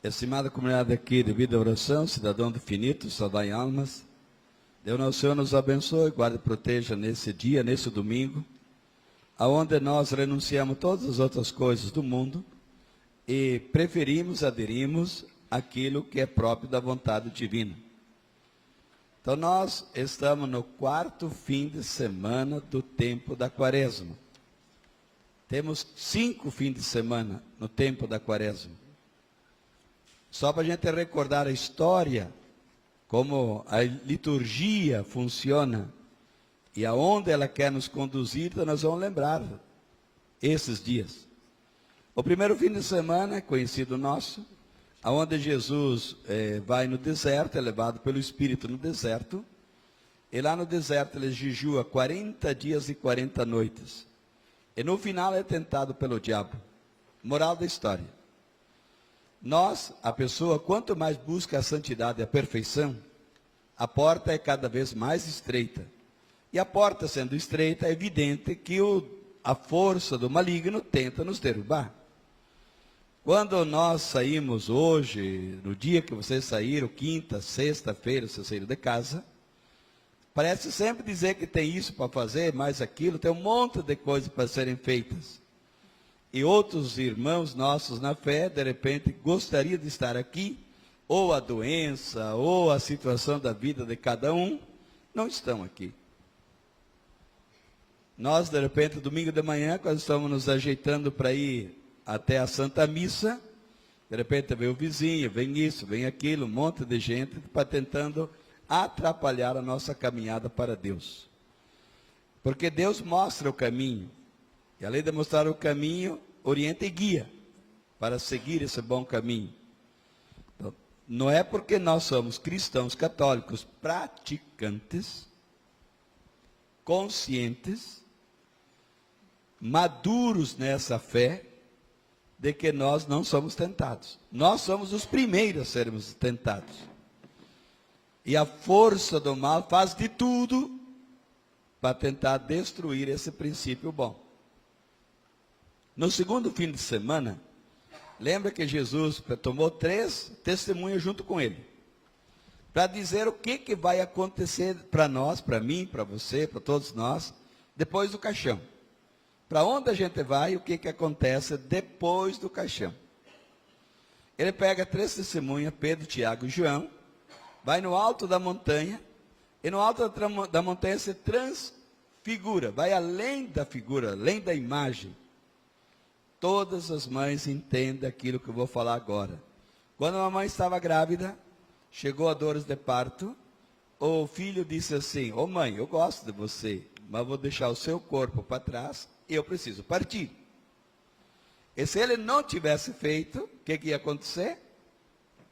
Estimada comunidade aqui de Vida e Oração, cidadão do Finito, saudai almas. Deus nosso Senhor nos abençoe, guarde e proteja nesse dia, nesse domingo, aonde nós renunciamos todas as outras coisas do mundo e aderimos àquilo que é próprio da vontade divina. Então nós estamos no 4º fim de semana do tempo da Quaresma. Temos 5 fins de semana no tempo da Quaresma. Só para a gente recordar a história, como a liturgia funciona e aonde ela quer nos conduzir, então nós vamos lembrar esses dias. O primeiro fim de semana é conhecido nosso, aonde Jesus vai no deserto, é levado pelo Espírito no deserto, e lá no deserto ele jejua 40 dias e 40 noites. E no final é tentado pelo diabo. Moral da história. Nós, a pessoa, quanto mais busca a santidade e a perfeição, a porta é cada vez mais estreita. E a porta sendo estreita, é evidente que a força do maligno tenta nos derrubar. Quando nós saímos hoje, no dia que vocês saíram, quinta, sexta-feira, vocês saíram de casa, parece sempre dizer que tem isso para fazer, mais aquilo, tem um monte de coisas para serem feitas. E outros irmãos nossos na fé, de repente, gostariam de estar aqui, ou a doença, ou a situação da vida de cada um, não estão aqui. Nós, de repente, domingo de manhã, quando estamos nos ajeitando para ir até a Santa Missa, de repente vem o vizinho, vem isso, vem aquilo, um monte de gente para tentando atrapalhar a nossa caminhada para Deus. Porque Deus mostra o caminho. E além de mostrar o caminho, orienta e guia para seguir esse bom caminho. Então, não é porque nós somos cristãos católicos praticantes, conscientes, maduros nessa fé, de que nós não somos tentados. Nós somos os primeiros a sermos tentados. E a força do mal faz de tudo para tentar destruir esse princípio bom. No segundo fim de semana, lembra que Jesus tomou 3 testemunhas junto com ele, para dizer o que vai acontecer para nós, para mim, para você, para todos nós, depois do caixão. Para onde a gente vai e o que acontece depois do caixão. Ele pega 3 testemunhas, Pedro, Tiago e João, vai no alto da montanha, e no alto da montanha se transfigura, vai além da figura, além da imagem. Todas as mães entendem aquilo que eu vou falar agora. Quando a mãe estava grávida, chegou a dores de parto, o filho disse assim: ô mãe, eu gosto de você, mas vou deixar o seu corpo para trás e eu preciso partir. E se ele não tivesse feito, o que ia acontecer?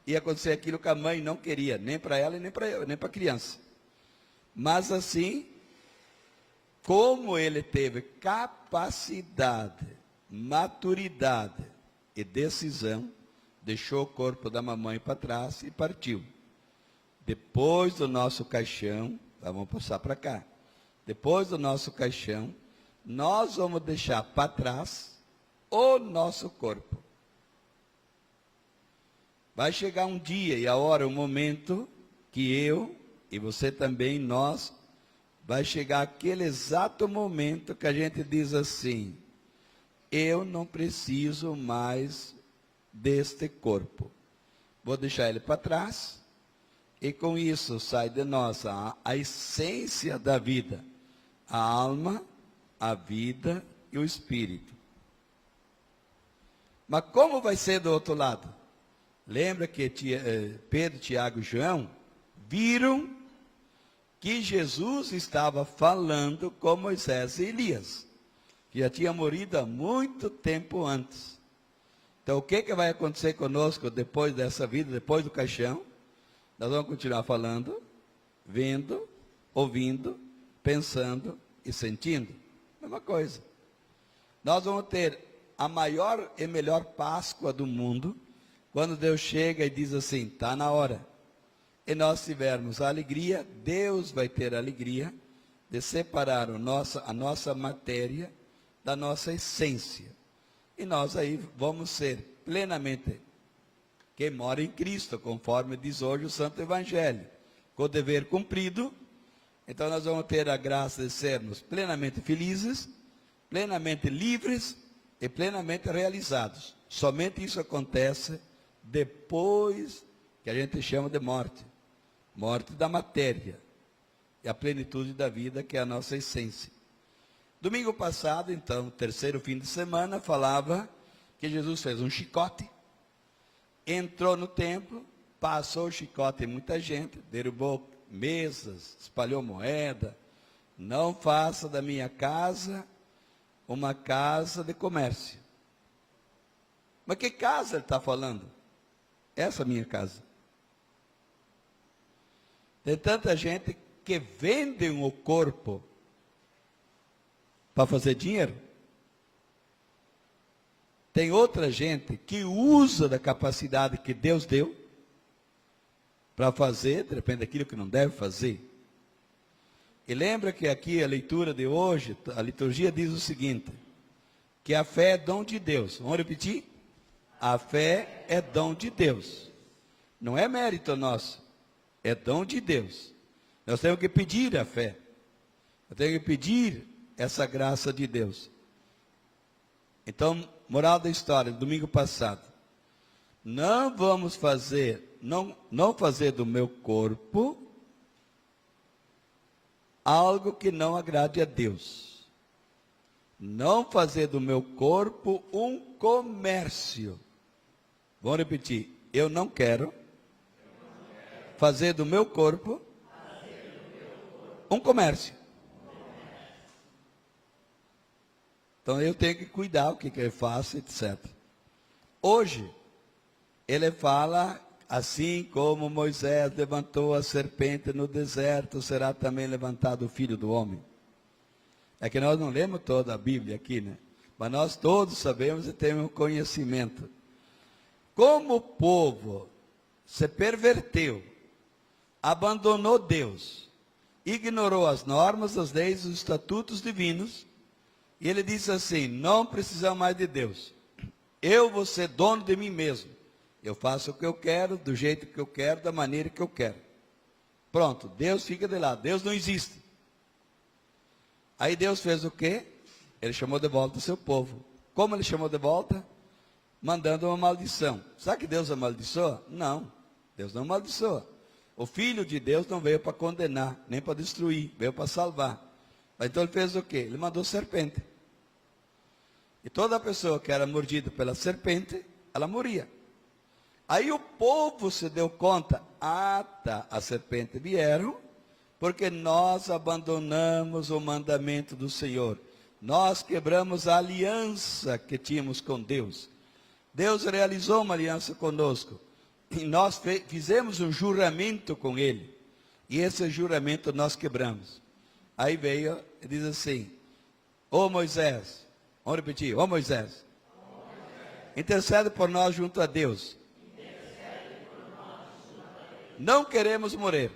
Ia acontecer aquilo que a mãe não queria, nem para ela e nem para a criança. Mas assim, como ele teve capacidade, maturidade e decisão, deixou o corpo da mamãe para trás e partiu. Depois do nosso caixão, vamos passar para cá. Depois do nosso caixão, nós vamos deixar para trás o nosso corpo. Vai chegar um dia e a hora, um momento, que eu e você também, nós, vai chegar aquele exato momento que a gente diz assim: eu não preciso mais deste corpo. Vou deixar ele para trás, e com isso sai de nós a essência da vida, a alma, a vida e o espírito. Mas como vai ser do outro lado? Lembra que Pedro, Tiago e João viram que Jesus estava falando com Moisés e Elias, que já tinha morrido há muito tempo antes. Então, o que vai acontecer conosco depois dessa vida, depois do caixão? Nós vamos continuar falando, vendo, ouvindo, pensando e sentindo. Mesma coisa. Nós vamos ter a maior e melhor Páscoa do mundo, quando Deus chega e diz assim: está na hora. E nós tivermos a alegria, Deus vai ter a alegria de separar a nossa matéria da nossa essência. E nós aí vamos ser plenamente Quem mora em Cristo, conforme diz hoje o Santo Evangelho, com o dever cumprido, então nós vamos ter a graça de sermos plenamente felizes, plenamente livres e plenamente realizados. Somente isso acontece depois que a gente chama de morte. Morte da matéria e a plenitude da vida, que é a nossa essência. Domingo passado, então, terceiro fim de semana, falava que Jesus fez um chicote, entrou no templo, passou o chicote em muita gente, derrubou mesas, espalhou moeda. Não faça da minha casa uma casa de comércio. Mas que casa ele está falando? Essa minha casa. Tem tanta gente que vende o corpo para fazer dinheiro. Tem outra gente que usa da capacidade que Deus deu para fazer, de repente, aquilo que não deve fazer. E lembra que aqui a leitura de hoje, a liturgia diz o seguinte, que a fé é dom de Deus. Vamos repetir? A fé é dom de Deus. Não é mérito nosso, é dom de Deus. Nós temos que pedir a fé. Nós temos que pedir essa graça de Deus. Então, moral da história, domingo passado. Não vamos fazer, não fazer do meu corpo algo que não agrade a Deus. Não fazer do meu corpo um comércio. Vamos repetir. Eu não quero fazer do meu corpo um comércio. Então eu tenho que cuidar o que eu faço, etc. Hoje, ele fala, assim como Moisés levantou a serpente no deserto, será também levantado o Filho do Homem. É que nós não lemos toda a Bíblia aqui, né? Mas nós todos sabemos e temos conhecimento. Como o povo se perverteu, abandonou Deus, ignorou as normas, as leis, os estatutos divinos, e ele disse assim, não precisamos mais de Deus. Eu vou ser dono de mim mesmo. Eu faço o que eu quero, do jeito que eu quero, da maneira que eu quero. Pronto, Deus fica de lado. Deus não existe. Aí Deus fez o quê? Ele chamou de volta o seu povo. Como ele chamou de volta? Mandando uma maldição. Sabe que Deus amaldiçoa? Não, Deus não amaldiçoa. O Filho de Deus não veio para condenar, nem para destruir, veio para salvar. Mas então ele fez o quê? Ele mandou serpente. E toda pessoa que era mordida pela serpente, ela morria. Aí o povo se deu conta, as serpentes vieram, porque nós abandonamos o mandamento do Senhor. Nós quebramos a aliança que tínhamos com Deus. Deus realizou uma aliança conosco. E nós fizemos um juramento com Ele. E esse juramento nós quebramos. Aí veio e diz assim, ô Moisés, vamos repetir, ô Moisés, intercede por nós junto a Deus. Não queremos morrer.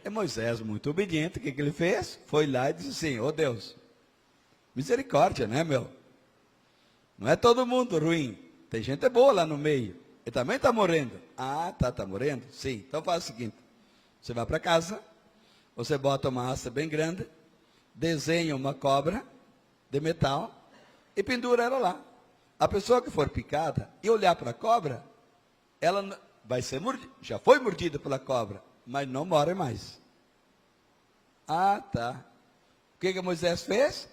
É Moisés muito obediente, o que ele fez? Foi lá e disse assim, ô Deus, misericórdia, né, meu? Não é todo mundo ruim, tem gente boa lá no meio. Ele também está morrendo. Está morrendo? Sim, então faz o seguinte, você vai para casa, você bota uma haste bem grande, desenha uma cobra de metal e pendura ela lá. A pessoa que for picada e olhar para a cobra, ela vai ser mordida, já foi mordida pela cobra, mas não morre mais. Tá. O que Moisés fez?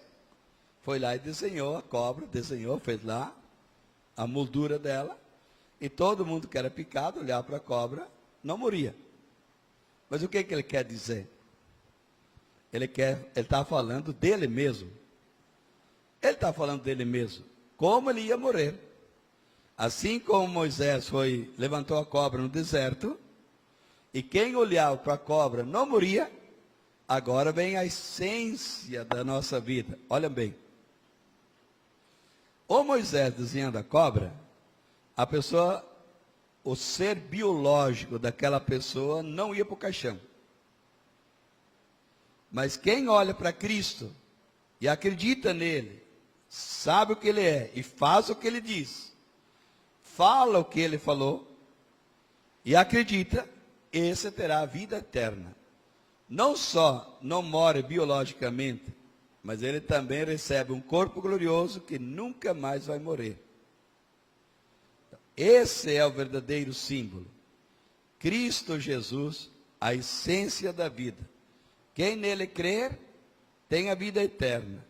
Foi lá e desenhou a cobra, fez lá a moldura dela, e todo mundo que era picado, olhar para a cobra, não morria. Mas o que ele quer dizer? Ele está falando dele mesmo. Ele está falando dele mesmo. Como ele ia morrer. Assim como Moisés levantou a cobra no deserto, e quem olhava para a cobra não morria, agora vem a essência da nossa vida. Olha bem. O Moisés desenhando a cobra, a pessoa, o ser biológico daquela pessoa não ia para o caixão. Mas quem olha para Cristo e acredita nele, sabe o que ele é e faz o que ele diz, fala o que ele falou e acredita, esse terá a vida eterna. Não só não morre biologicamente, mas ele também recebe um corpo glorioso que nunca mais vai morrer. Esse é o verdadeiro símbolo. Cristo Jesus, a essência da vida. Quem nele crer, tem a vida eterna.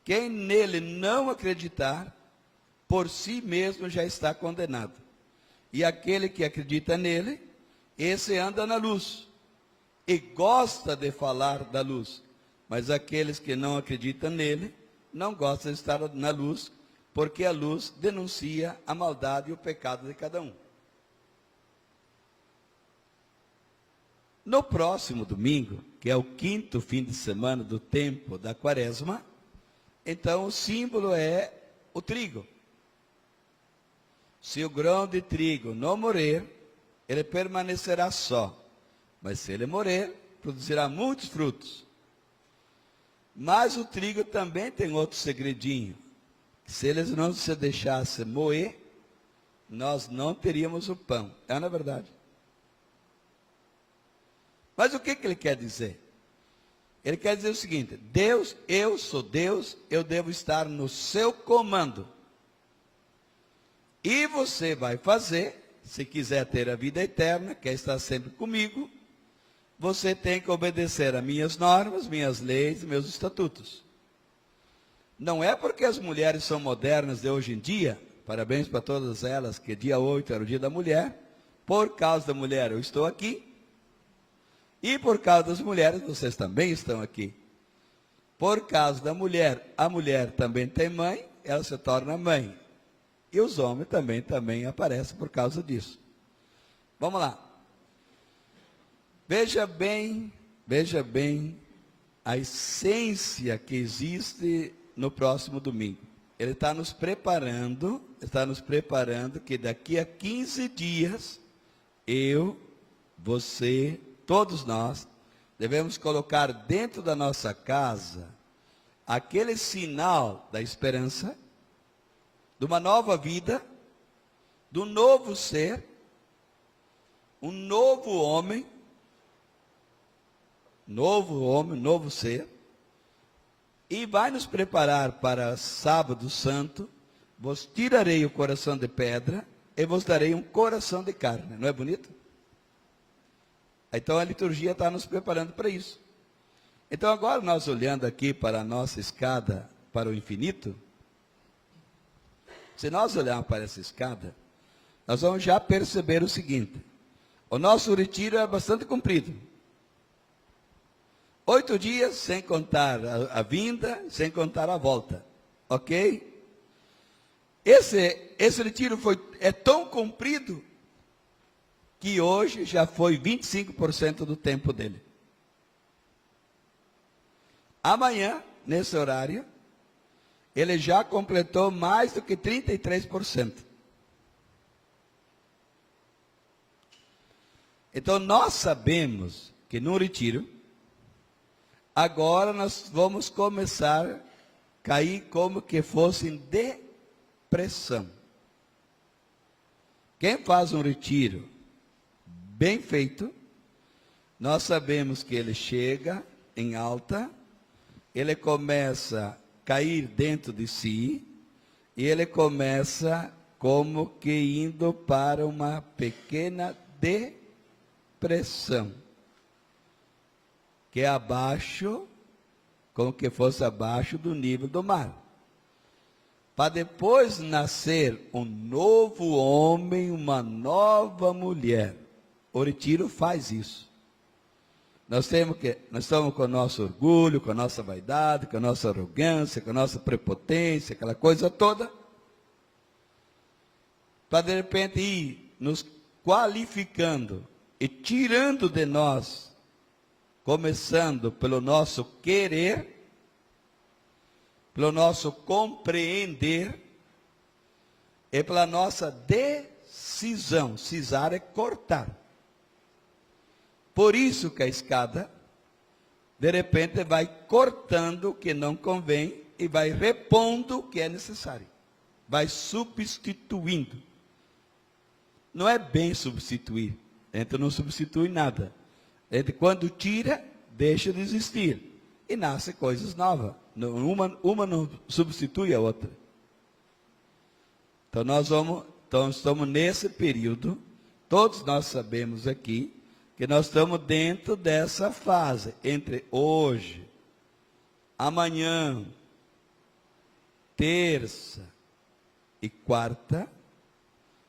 Quem nele não acreditar, por si mesmo já está condenado. E aquele que acredita nele, esse anda na luz e gosta de falar da luz. Mas aqueles que não acreditam nele, não gostam de estar na luz, porque a luz denuncia a maldade e o pecado de cada um. No próximo domingo, que é o 5º fim de semana do tempo da quaresma, então o símbolo é o trigo. Se o grão de trigo não morrer, ele permanecerá só. Mas se ele morrer, produzirá muitos frutos. Mas o trigo também tem outro segredinho. Se eles não se deixassem moer, nós não teríamos o pão. É na verdade. Mas o que ele quer dizer? Ele quer dizer o seguinte: Deus, eu sou Deus, eu devo estar no seu comando. E você vai fazer, se quiser ter a vida eterna, quer estar sempre comigo, você tem que obedecer a minhas normas, minhas leis, meus estatutos. Não é porque as mulheres são modernas de hoje em dia, parabéns para todas elas, que dia 8 era o dia da mulher, por causa da mulher eu estou aqui, e por causa das mulheres vocês também estão aqui. Por causa da mulher, a mulher também tem mãe, ela se torna mãe. E os homens também aparecem por causa disso. Vamos lá. Veja bem a essência que existe no próximo domingo. Ele está nos preparando que daqui a 15 dias, eu, você, todos nós, devemos colocar dentro da nossa casa aquele sinal da esperança, de uma nova vida, do novo ser, um novo homem, novo ser, e vai nos preparar para sábado santo. Vos tirarei o coração de pedra e vos darei um coração de carne. Não é bonito? Então a liturgia está nos preparando para isso. Então agora nós olhando aqui para a nossa escada para o infinito, se nós olharmos para essa escada, nós vamos já perceber o seguinte: o nosso retiro é bastante comprido. 8 dias, sem contar a vinda, sem contar a volta. Ok? Esse retiro é tão comprido que hoje já foi 25% do tempo dele. Amanhã, nesse horário, ele já completou mais do que 33%. Então nós sabemos que no retiro, agora nós vamos começar a cair como que fosse em depressão. Quem faz um retiro bem feito, nós sabemos que ele chega em alta, ele começa a cair dentro de si, e ele começa como que indo para uma pequena depressão, que é abaixo, como que fosse abaixo do nível do mar. Para depois nascer um novo homem, uma nova mulher. O retiro faz isso. Nós estamos com o nosso orgulho, com a nossa vaidade, com a nossa arrogância, com a nossa prepotência, aquela coisa toda, para de repente ir nos qualificando e tirando de nós, começando pelo nosso querer, pelo nosso compreender e pela nossa decisão. Cisar é cortar. Por isso que a escada, de repente, vai cortando o que não convém e vai repondo o que é necessário. Vai substituindo. não é bem substituir. A gente não substitui nada. A gente, quando tira, deixa de existir. E nasce coisas novas. Uma não substitui a outra. Então estamos nesse período, todos nós sabemos aqui, que nós estamos dentro dessa fase, entre hoje, amanhã, terça e quarta.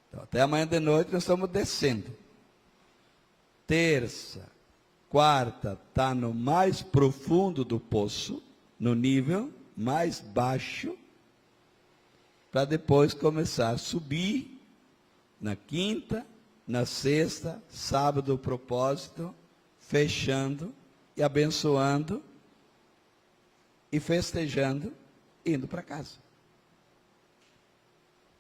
Então, até amanhã de noite nós estamos descendo. Terça, quarta, está no mais profundo do poço, no nível mais baixo, para depois começar a subir na quinta, na sexta, sábado o propósito, fechando e abençoando e festejando, indo para casa.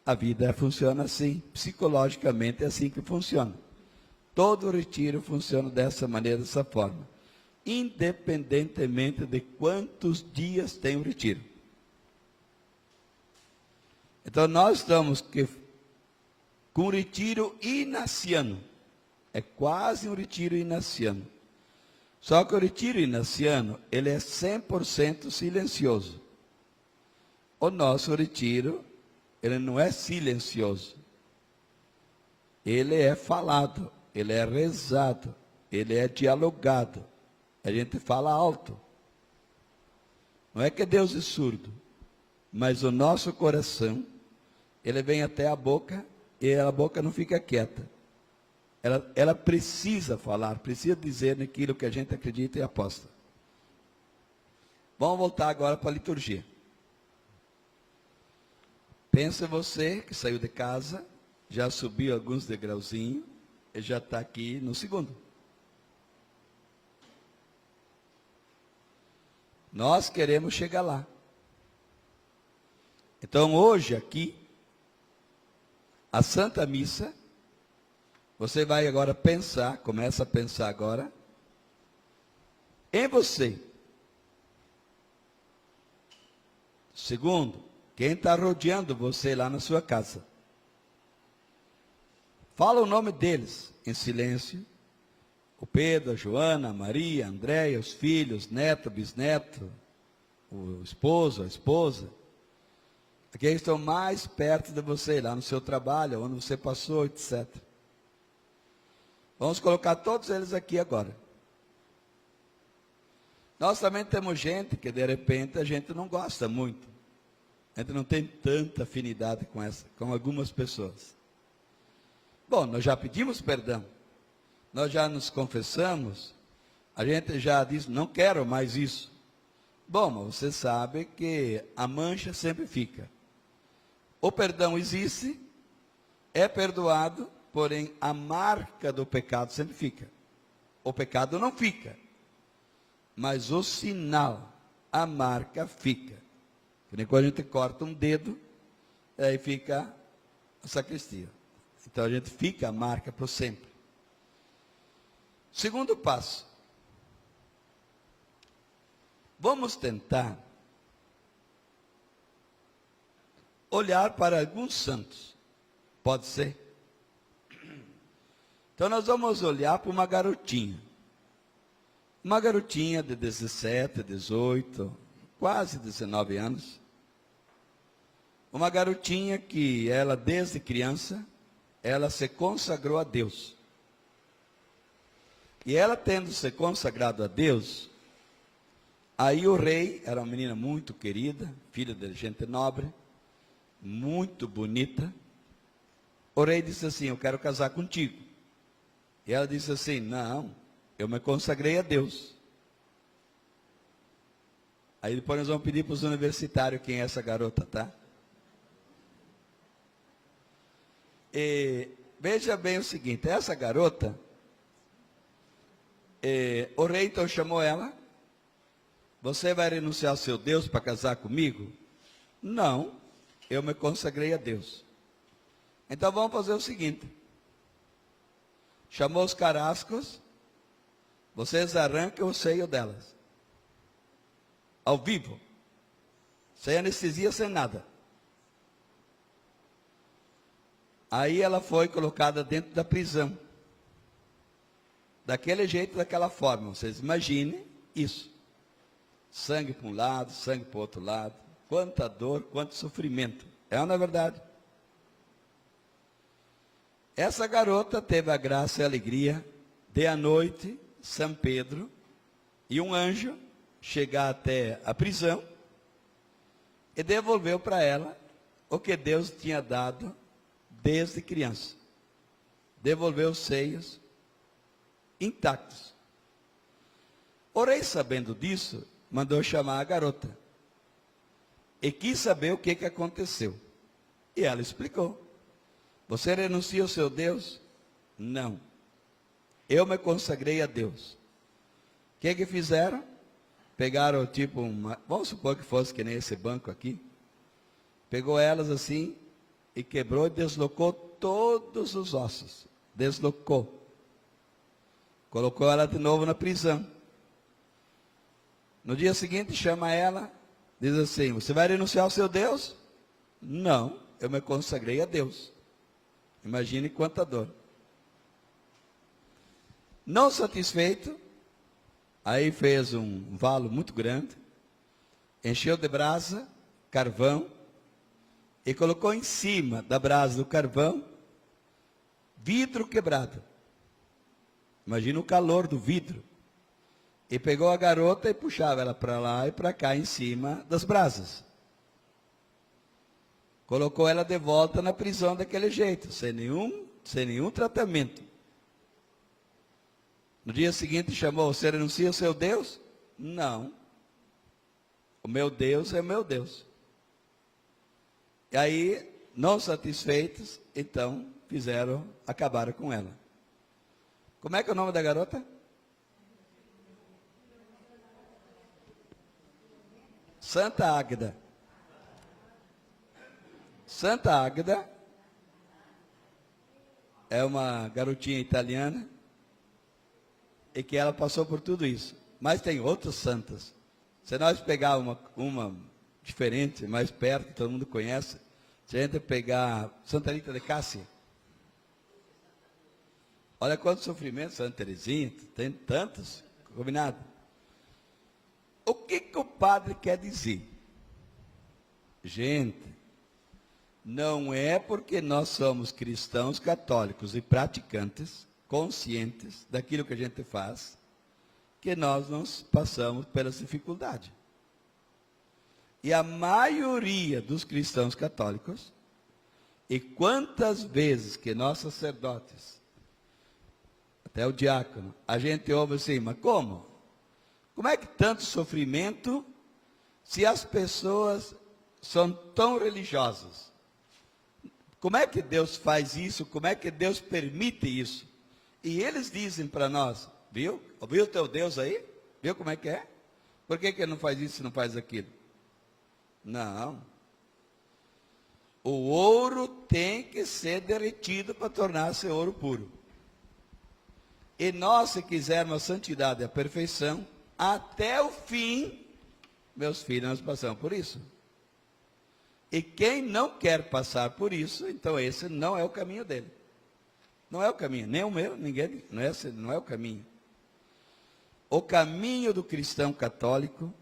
A vida funciona assim, psicologicamente é assim que funciona. Todo retiro funciona dessa maneira, dessa forma, independentemente de quantos dias tem o retiro. Então nós estamos com um retiro inaciano. É quase um retiro inaciano. Só que o retiro inaciano, ele é 100% silencioso. O nosso retiro, ele não é silencioso. Ele é falado, ele é rezado, ele é dialogado. A gente fala alto. Não é que Deus é surdo, mas o nosso coração, ele vem até a boca e a boca não fica quieta. Ela precisa falar, precisa dizer naquilo que a gente acredita e aposta. Vamos voltar agora para a liturgia. Pensa você que saiu de casa, já subiu alguns degrauzinhos e já está aqui no segundo. Nós queremos chegar lá. Então hoje aqui, a Santa Missa, você vai agora pensar, começa a pensar agora, em você. Segundo, quem está rodeando você lá na sua casa. Fala o nome deles em silêncio. O Pedro, a Joana, a Maria, a Andréia, os filhos, neto, bisneto, o esposo, a esposa. Aqueles estão mais perto de você, lá no seu trabalho, onde você passou, etc. Vamos colocar todos eles aqui agora. Nós também temos gente que, de repente, a gente não gosta muito. A gente não tem tanta afinidade com algumas pessoas. Bom, nós já pedimos perdão. Nós já nos confessamos. A gente já diz, não quero mais isso. Bom, mas você sabe que a mancha sempre fica. O perdão existe, é perdoado, porém a marca do pecado sempre fica. O pecado não fica, mas o sinal, a marca fica. Quando a gente corta um dedo, aí fica a sacristia. Então a gente fica a marca para sempre. Segundo passo. Vamos tentar olhar para alguns santos. Pode ser? Então nós vamos olhar para uma garotinha. Uma garotinha de 17, 18, quase 19 anos. Uma garotinha que ela, desde criança, ela se consagrou a Deus. E ela tendo se consagrado a Deus, aí o rei, era uma menina muito querida, filha de gente nobre, muito bonita. O rei disse assim, eu quero casar contigo. E ela disse assim, não, eu me consagrei a Deus. Aí depois nós vamos pedir para os universitários quem é essa garota, tá? E veja bem o seguinte, essa garota, o rei então chamou ela, você vai renunciar ao seu Deus para casar comigo? Não, eu me consagrei a Deus. Então vamos fazer o seguinte, chamou os carrascos, vocês arrancam o seio delas, ao vivo, sem anestesia, sem nada. Aí ela foi colocada dentro da prisão. Daquele jeito, daquela forma. Vocês imaginem isso. Sangue para um lado, sangue para o outro lado. Quanta dor, quanto sofrimento. É ou não é verdade? Essa garota teve a graça e a alegria de à noite, São Pedro e um anjo chegar até a prisão e devolveu para ela o que Deus tinha dado desde criança. Devolveu os seios intactos. O rei, sabendo disso, mandou chamar a garota e quis saber o que aconteceu. E ela explicou. Você renuncia ao seu Deus? Não. Eu me consagrei a Deus. O que fizeram? Pegaram tipo vamos supor que fosse que nem esse banco aqui. Pegou elas assim e quebrou e deslocou todos os ossos. Deslocou. Colocou ela de novo na prisão. No dia seguinte chama ela, diz assim, você vai renunciar ao seu Deus? Não, eu me consagrei a Deus. Imagine quanta dor. Não satisfeito, aí fez um valo muito grande, encheu de brasa, carvão, e colocou em cima da brasa do carvão, vidro quebrado. Imagina o calor do vidro. E pegou a garota e puxava ela para lá e para cá em cima das brasas. Colocou ela de volta na prisão daquele jeito, sem nenhum tratamento. No dia seguinte chamou, você renuncia ao seu Deus? Não. O meu Deus é o meu Deus. E aí, não satisfeitos, então, acabaram com ela. Como é que é o nome da garota? Santa Águeda. Santa Águeda é uma garotinha italiana e que ela passou por tudo isso. Mas tem outras santas. Se nós pegar uma diferente, mais perto, todo mundo conhece, se a gente pegar Santa Rita de Cássia, olha quanto sofrimento, Santa Teresinha, tem tantos, combinado. O que o padre quer dizer? Gente, não é porque nós somos cristãos católicos e praticantes, conscientes daquilo que a gente faz, que nós não passamos pelas dificuldades. E a maioria dos cristãos católicos, e quantas vezes que nós sacerdotes, até o diácono, a gente ouve assim, mas como? Como é que tanto sofrimento se as pessoas são tão religiosas? Como é que Deus faz isso? Como é que Deus permite isso? E eles dizem para nós, viu? Ouviu o teu Deus aí? Viu como é que é? Por que ele não faz isso e não faz aquilo? Não. O ouro tem que ser derretido para tornar-se ouro puro. E nós, se quisermos a santidade e a perfeição, até o fim, meus filhos, nós passamos por isso. E quem não quer passar por isso, então esse não é o caminho dele. Não é o caminho, nem o meu, ninguém, não é o caminho. O caminho do cristão católico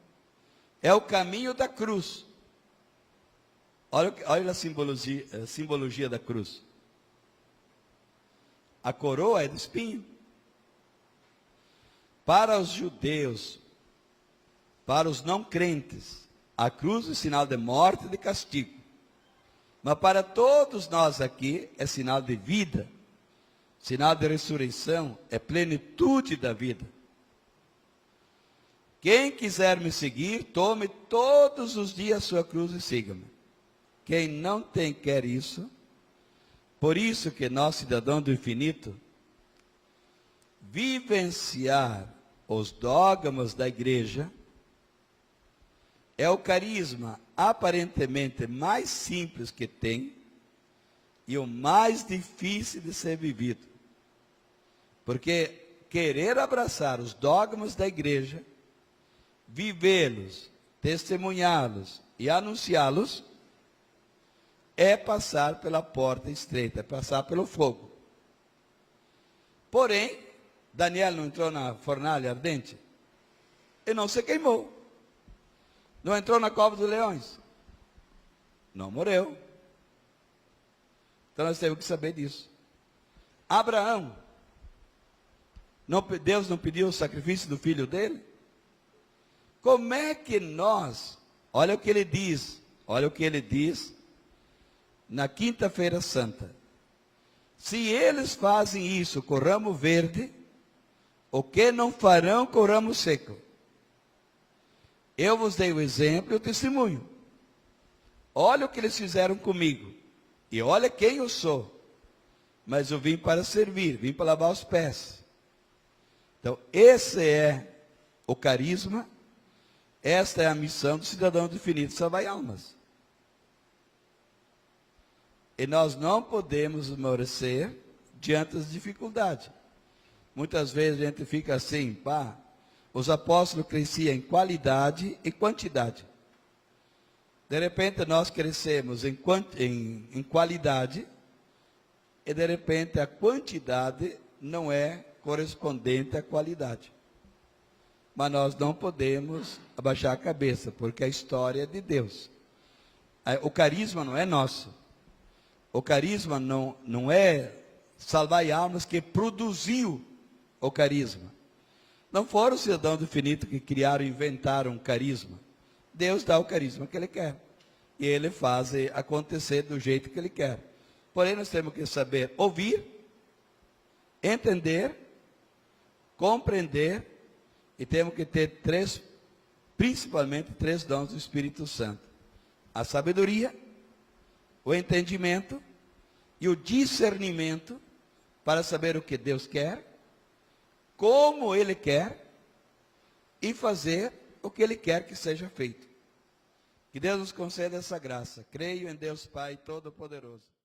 é o caminho da cruz. Olha a simbologia da cruz. A coroa é de espinho. Para os judeus, para os não crentes, a cruz é sinal de morte e de castigo. Mas para todos nós aqui é sinal de vida, sinal de ressurreição, é plenitude da vida. Quem quiser me seguir, tome todos os dias a sua cruz e siga-me. Quem não quer isso, por isso que nós, cidadãos do infinito, vivenciar os dogmas da igreja é o carisma aparentemente mais simples que tem e o mais difícil de ser vivido. Porque querer abraçar os dogmas da igreja, vivê-los, testemunhá-los e anunciá-los é passar pela porta estreita, é passar pelo fogo. Porém, Daniel não entrou na fornalha ardente e não se queimou. Não entrou na cova dos leões. Não morreu. Então nós temos que saber disso. Abraão, Deus não pediu o sacrifício do filho dele? Como é que nós, olha o que ele diz na quinta-feira santa. Se eles fazem isso com ramo verde, o que não farão com ramo seco? Eu vos dei o exemplo e o testemunho. Olha o que eles fizeram comigo. E olha quem eu sou. Mas eu vim para servir, vim para lavar os pés. Então, esse é o carisma. Esta é a missão do cidadão definido, salvar almas. E nós não podemos esmorecer diante das dificuldades. Muitas vezes a gente fica assim, os apóstolos cresciam em qualidade e quantidade. De repente nós crescemos em qualidade e de repente a quantidade não é correspondente à qualidade. Mas nós não podemos abaixar a cabeça, porque a história é de Deus. O carisma não é nosso. O carisma não é salvar almas que produziu o carisma. Não foram os cidadãos definidos que criaram, inventaram um carisma. Deus dá o carisma que Ele quer. E Ele faz acontecer do jeito que Ele quer. Porém, nós temos que saber ouvir, entender, compreender, e temos que ter principalmente três dons do Espírito Santo. A sabedoria, o entendimento e o discernimento para saber o que Deus quer, como Ele quer e fazer o que Ele quer que seja feito. Que Deus nos conceda essa graça. Creio em Deus Pai Todo-Poderoso.